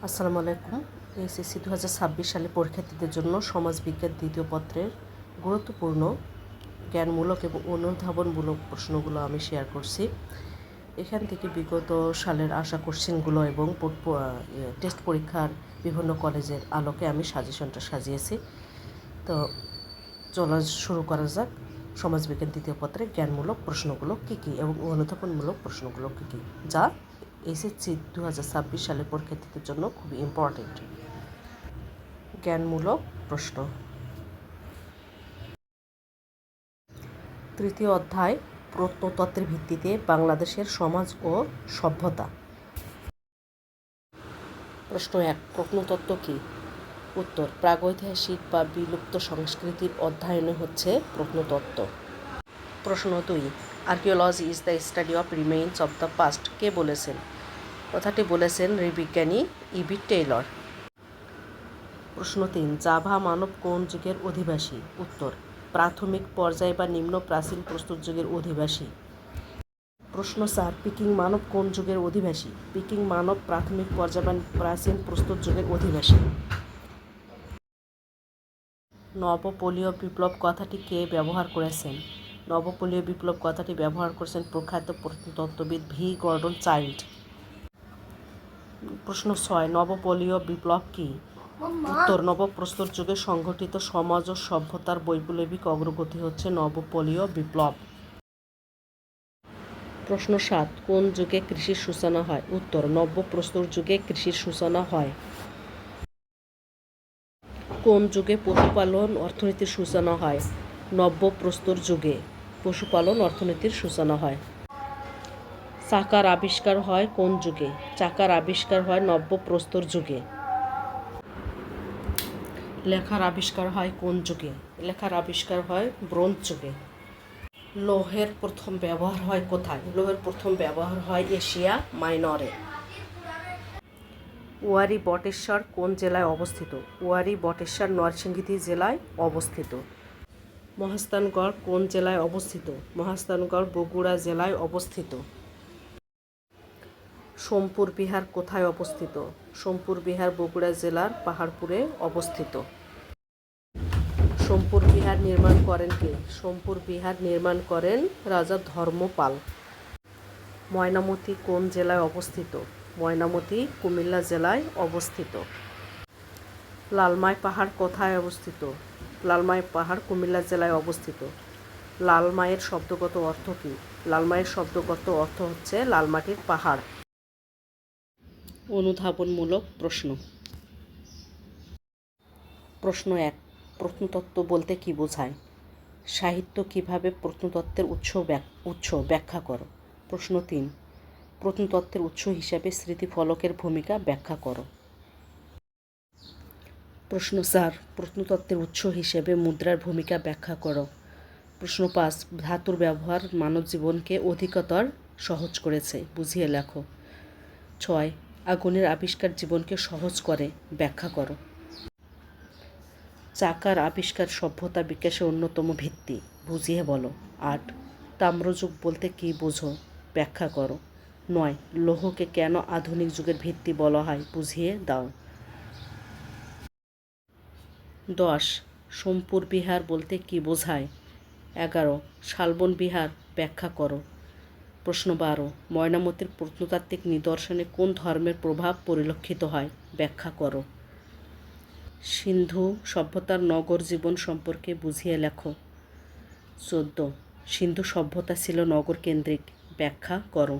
আসসালামু আলাইকুম। এইচএসসি 2026 সালে পরীক্ষার্থীদের জন্য সমাজবিজ্ঞান দ্বিতীয় পত্রের গুরুত্বপূর্ণ জ্ঞানমূলক এবং অনুধাবনমূলক প্রশ্নগুলো আমি শেয়ার করছি। এখান থেকে বিগত সালের আসা কোশ্চেনগুলো এবং টেস্ট পরীক্ষার বিভিন্ন কলেজের আলোকে আমি সাজেশনটা সাজিয়েছি। তো চলা শুরু করা যাক। সমাজবিজ্ঞান দ্বিতীয় পত্রের জ্ঞানমূলক প্রশ্নগুলো কী কী এবং অনুধাবনমূলক প্রশ্নগুলো কী কী, যা এসএসসি 2026 সালের পরীক্ষার্থীদের জন্য খুবই ইম্পর্টেন্ট। জ্ঞানমূলক প্রশ্ন। তৃতীয় অধ্যায়, প্রত্নতত্ত্বের ভিত্তিতে বাংলাদেশের সমাজ ও সভ্যতা। প্রশ্ন 1, প্রত্নতত্ত্ব কী? উত্তর, প্রাগৈতিহাসিক বা বিলুপ্ত সংস্কৃতির অধ্যয়নে হচ্ছে প্রত্নতত্ত্ব। প্রশ্ন 2, archaeology is the study of remains of the past. কে বলেছেন? কথাটি বলেছেন নৃবিজ্ঞানী ইবি টেইলর। প্রশ্ন 3, জাভা মানব কোন যুগের অধিবাসী? উত্তর, প্রাথমিক পর্যায় বা নিম্ন প্রাচীন প্রস্তর যুগের অধিবাসী। প্রশ্ন 4, পিকিং মানব কোন যুগের অধিবাসী? পিকিং মানব প্রাথমিক পর্যায় বা প্রাচীন প্রস্তর যুগের অধিবাসী। নবপলীয় বিপ্লব কথাটি কে ব্যবহার করেছেন? নবপলীয় বিপ্লব কথাটি ব্যবহার করেছেন প্রখ্যাত প্রত্নতত্ত্ববিদ ভি গর্ডন চাইল্ড। প্রশ্ন 6, নবপলীয় বিপ্লব কী? উত্তর, নবপ্রস্তর যুগে সংঘটিত সমাজ ও সভ্যতার বৈপ্লবিক অগ্রগতি হচ্ছে নবপলীয় বিপ্লব। প্রশ্ন 7, কোন যুগে কৃষির সূচনা হয়? উত্তর, নবপ্রস্তর যুগে কৃষির সূচনা হয়। কোন যুগে পশুপালন অর্থনীতির সূচনা হয়? নবপ্রস্তর যুগে পশুপালন অর্থনীতির সূচনা হয়। চাকার আবিষ্কার হয় কোন যুগে? চাকার আবিষ্কার হয় নবপ্রস্তর যুগে। লেখার আবিষ্কার হয় কোন যুগে? লেখার আবিষ্কার হয় ব্রোঞ্জ যুগে। লৌহের প্রথম ব্যবহার হয় কোথায়? লৌহের প্রথম ব্যবহার হয় এশিয়া মাইনরে। ওয়ারী বটেশ্বর কোন জেলায় অবস্থিত? ওয়ারী বটেশ্বর নরসিংদী জেলায় অবস্থিত। মহাস্থানগড় কোন জেলায় অবস্থিত? মহাস্থানগড় বগুড়া জেলায় অবস্থিত। সোমপুর বিহার কোথায় অবস্থিত? সোমপুর বিহার বগুড়া জেলার পাহাড়পুরে অবস্থিত। সোমপুর বিহার নির্মাণ করেন কে? সোমপুর বিহার নির্মাণ করেন রাজা ধর্মপাল। ময়নামতি কোন জেলায় অবস্থিত? ময়নামতি কুমিল্লা জেলায় অবস্থিত। লালমাই পাহাড় কোথায় অবস্থিত? লালমাই পাহাড় কুমিল্লা জেলায় অবস্থিত। লালমাইয়ের শব্দগত অর্থ কী? লালমাইয়ের শব্দগত অর্থ হচ্ছে লালমাটির পাহাড়। অনুধাবনমূলক প্রশ্ন। প্রশ্ন 1, প্রত্নতত্ত্ব বলতে কী বোঝায়? সাহিত্য কিভাবে প্রত্নতত্ত্বের উৎস ব্যাখ্যা করো। প্রশ্ন 3, প্রত্নতত্ত্বের উৎস হিসাবে স্মৃতিফলকের ভূমিকা ব্যাখ্যা করো। প্রশ্ন 4, প্রত্নতত্ত্বের উৎস হিসেবে মুদ্রার ভূমিকা ব্যাখ্যা করো। প্রশ্ন 5, ধাতুর ব্যবহার মানবজীবনকে অধিকতর সহজ করেছে, বুঝিয়ে লেখো। 6, আগুনের আবিষ্কার জীবনকে সহজ করে, ব্যাখ্যা করো। চাকার আবিষ্কার সভ্যতা বিকাশের অন্যতম ভিত্তি, বুঝিয়ে বলো। 8, তাম্রযুগ বলতে কী বোঝো, ব্যাখ্যা করো। 9, লৌহকে কেন আধুনিক যুগের ভিত্তি বলা হয়, বুঝিয়ে দাও। 10, সোমপুর বিহার বলতে কী বোঝায়? 11, শালবন বিহার ব্যাখ্যা করো। প্রশ্ন 12, ময়নামতির প্রত্নতাত্ত্বিক নিদর্শনে কোন ধর্মের প্রভাব পরিলক্ষিত হয়, ব্যাখ্যা করো। সিন্ধু সভ্যতার নগর জীবন সম্পর্কে বুঝিয়ে লেখো। 14, সিন্ধু সভ্যতা ছিল নগর কেন্দ্রিক, ব্যাখ্যা করো।